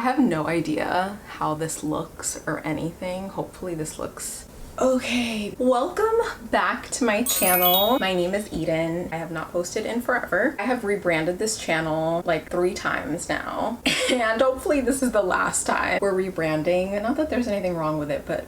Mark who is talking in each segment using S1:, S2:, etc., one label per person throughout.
S1: have no idea how this looks or anything. Hopefully this looks okay. Welcome back to my channel. My name is Eden. I have not posted in forever. I have rebranded this channel like 3 times now, and hopefully this is the last time we're rebranding. Not that there's anything wrong with it, but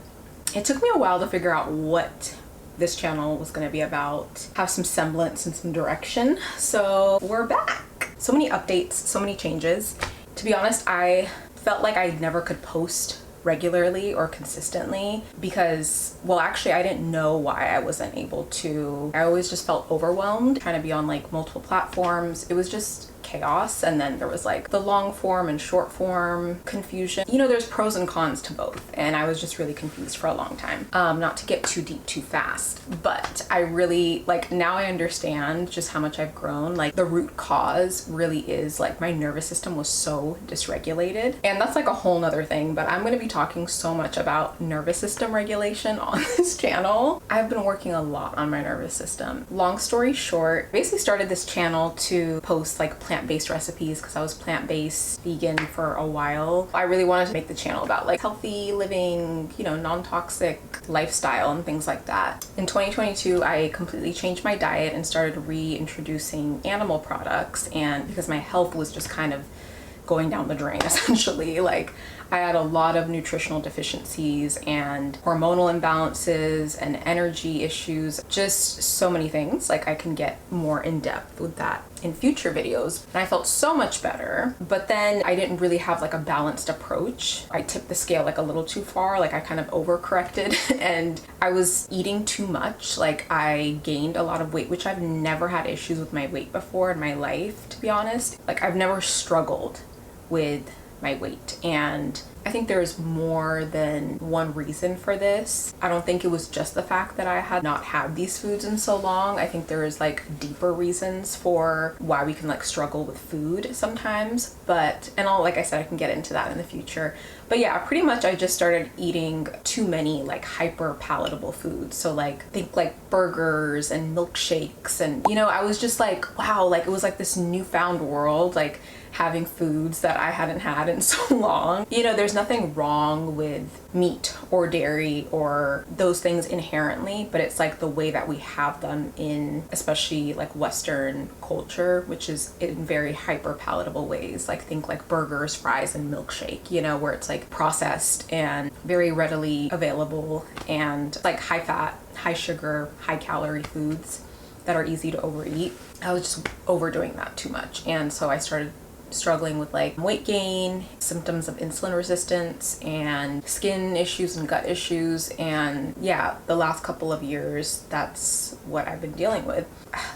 S1: it took me a while to figure out what this channel was going to be about, have some semblance and some direction. So we're back. So many updates, so many changes. To be honest, I felt like I never could post regularly or consistently because, well, actually I didn't know why I wasn't able to. I always just felt overwhelmed trying to be on like multiple platforms. It was just chaos. And then there was like the long form and short form confusion. You know, there's pros and cons to both, and I was just really confused for a long time. Not to get too deep too fast, but I really, like, now I understand just how much I've grown. Like, the root cause really is like my nervous system was so dysregulated, and that's like a whole nother thing, but I'm going to be talking so much about nervous system regulation on this channel. I've been working a lot on my nervous system. Long story short, basically started this channel to post like plant-based recipes because I was plant-based vegan for a while. I really wanted to make the channel about like healthy living, you know, non-toxic lifestyle and things like that. In 2022, I completely changed my diet and started reintroducing animal products, and because my health was just kind of going down the drain essentially. Like, I had a lot of nutritional deficiencies and hormonal imbalances and energy issues, just so many things. Like, I can get more in depth with that in future videos. And I felt so much better, but then I didn't really have like a balanced approach. I tipped the scale like a little too far. Like, I kind of overcorrected and I was eating too much. Like, I gained a lot of weight, which I've never had issues with my weight before in my life, to be honest. Like, I've never struggled with my weight, and I think there's more than one reason for this. I don't think it was just the fact that I had not had these foods in so long. I think there is like deeper reasons for why we can like struggle with food sometimes, but, and I'll, like I said, I can get into that in the future. But yeah, pretty much I just started eating too many like hyper palatable foods. So like, think like burgers and milkshakes, and you know, I was just like, wow, like it was like this newfound world, like having foods that I hadn't had in so long. You know, there's nothing wrong with meat or dairy or those things inherently, but it's like the way that we have them in especially like Western culture, which is in very hyper palatable ways. Like, think like burgers, fries, and milkshake, you know, where it's like processed and very readily available, and like high fat, high sugar, high calorie foods that are easy to overeat. I was just overdoing that too much, and so I started struggling with like weight gain, symptoms of insulin resistance, and skin issues and gut issues. And yeah, the last couple of years, that's what I've been dealing with.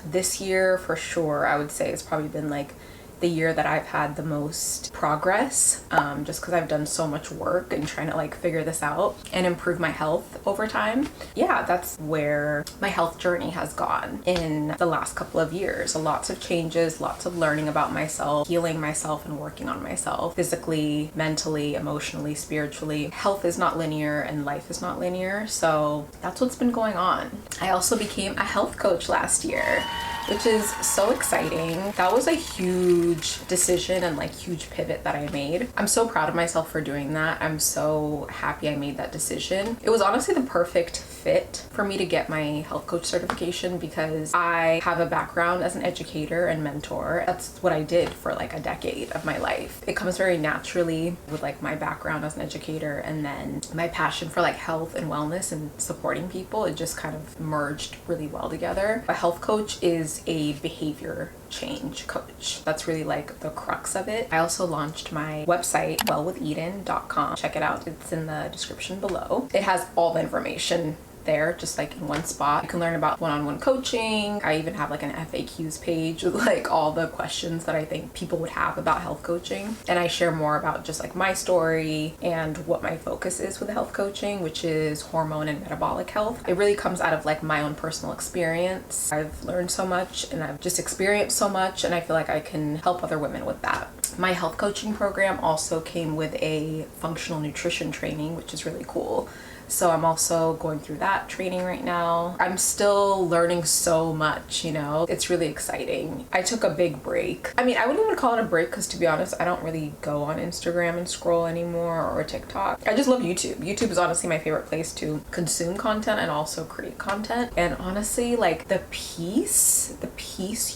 S1: This year for sure, I would say it's probably been like the year that I've had the most progress, just because I've done so much work and trying to like figure this out and improve my health over time. Yeah, that's where my health journey has gone in the last couple of years. Lots of changes, lots of learning about myself, healing myself, and working on myself physically, mentally, emotionally, spiritually. Health is not linear and life is not linear, so that's what's been going on. I also became a health coach last year, which is so exciting. That was a huge decision and like huge pivot that I made. I'm so proud of myself for doing that. I'm so happy I made that decision. It was honestly the perfect fit for me to get my health coach certification because I have a background as an educator and mentor. That's what I did for like a decade of my life. It comes very naturally with like my background as an educator and then my passion for like health and wellness and supporting people. It just kind of merged really well together. A health coach is a behavior change coach. That's really like the crux of it. I also launched my website, wellwitheden.com. Check it out. It's in the description below. It has all the information there, just like in one spot. You can learn about one-on-one coaching. I even have like an FAQs page with like all the questions that I think people would have about health coaching. And I share more about just like my story and what my focus is with health coaching, which is hormone and metabolic health. It really comes out of like my own personal experience. I've learned so much and I've just experienced so much, and I feel like I can help other women with that. My health coaching program also came with a functional nutrition training, which is really cool. So I'm also going through that training right now. I'm still learning so much, you know, it's really exciting. I took a big break. I mean, I wouldn't even call it a break because, to be honest, I don't really go on Instagram and scroll anymore, or TikTok. I just love YouTube. YouTube is honestly my favorite place to consume content and also create content. And honestly, like the peace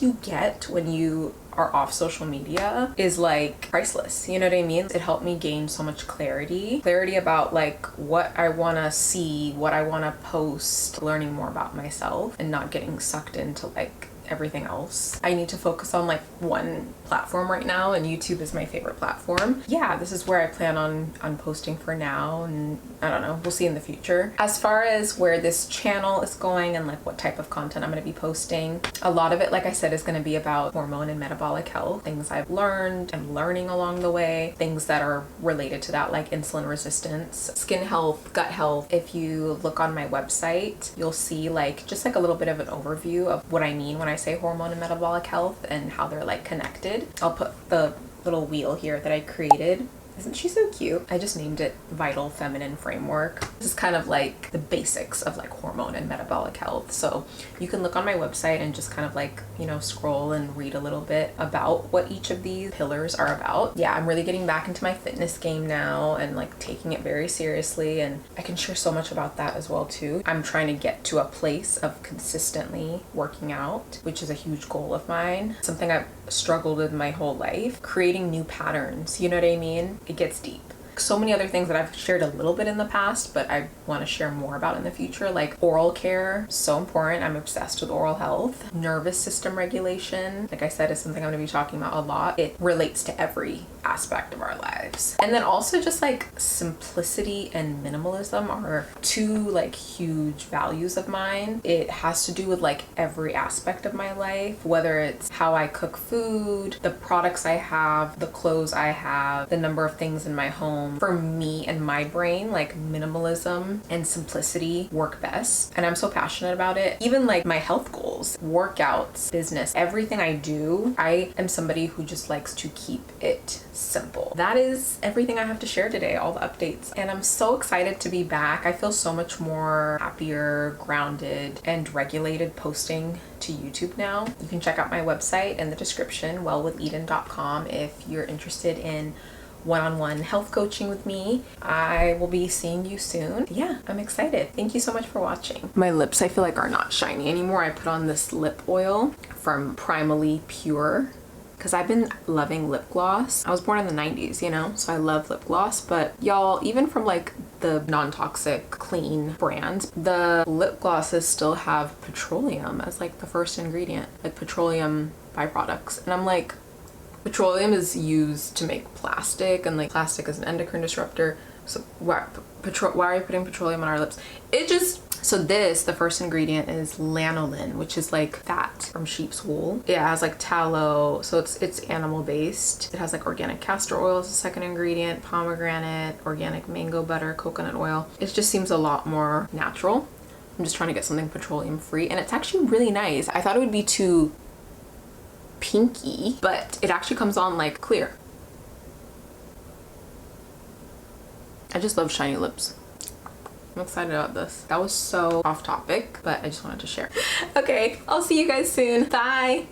S1: you get when you are off social media is like priceless. You know what I mean? It helped me gain so much clarity about like what I want to see, what I want to post, learning more about myself and not getting sucked into like everything else. I need to focus on like one platform right now, and YouTube is my favorite platform. Yeah, this is where I plan on posting for now, and I don't know, we'll see in the future. As far as where this channel is going and like what type of content I'm going to be posting, a lot of it, like I said, is going to be about hormone and metabolic health, things I've learned and learning along the way, things that are related to that, like insulin resistance, skin health, gut health. If you look on my website, you'll see like just like a little bit of an overview of what I mean when I say hormone and metabolic health and how they're like connected. I'll put the little wheel here that I created. Isn't she so cute? I just named it Vital Feminine Framework. This is kind of like the basics of like hormone and metabolic health. So you can look on my website and just kind of like, you know, scroll and read a little bit about what each of these pillars are about. Yeah, I'm really getting back into my fitness game now and like taking it very seriously, and I can share so much about that as well too. I'm trying to get to a place of consistently working out, which is a huge goal of mine. Something I've struggled with my whole life. Creating new patterns, you know what I mean? It gets deep. So many other things that I've shared a little bit in the past, but I want to share more about in the future, like oral care, so important. I'm obsessed with oral health. Nervous system regulation, like I said, is something I'm going to be talking about a lot. It relates to every aspect of our lives. And then also just like simplicity and minimalism are two like huge values of mine. It has to do with like every aspect of my life, whether it's how I cook food, the products I have, the clothes I have, the number of things in my home. For me and my brain, like minimalism and simplicity work best, and I'm so passionate about it. Even like my health goals, workouts, business, everything I do, I am somebody who just likes to keep it simple. That is everything I have to share today, all the updates, and I'm so excited to be back. I feel so much more happier, grounded, and regulated posting to YouTube now. You can check out my website in the description, wellwitheden.com, if you're interested in one-on-one health coaching with me. I will be seeing you soon. Yeah, I'm excited. Thank you so much for watching. My lips, I feel like, are not shiny anymore. I put on this lip oil from Primally Pure because I've been loving lip gloss. I was born in the 90s, you know, so I love lip gloss, but y'all, even from like the non-toxic clean brands, the lip glosses still have petroleum as like the first ingredient, like petroleum byproducts. And I'm like, petroleum is used to make plastic, and like plastic is an endocrine disruptor. So why are you putting petroleum on our lips? So this, the first ingredient is lanolin, which is like fat from sheep's wool. It has like tallow, so it's animal based. It has like organic castor oil as the second ingredient, pomegranate, organic mango butter, coconut oil. It just seems a lot more natural. I'm just trying to get something petroleum free, and it's actually really nice. I thought it would be too pinky, but it actually comes on like clear. I just love shiny lips. I'm excited about this. That was so off topic, but I just wanted to share. Okay, I'll see you guys soon. Bye.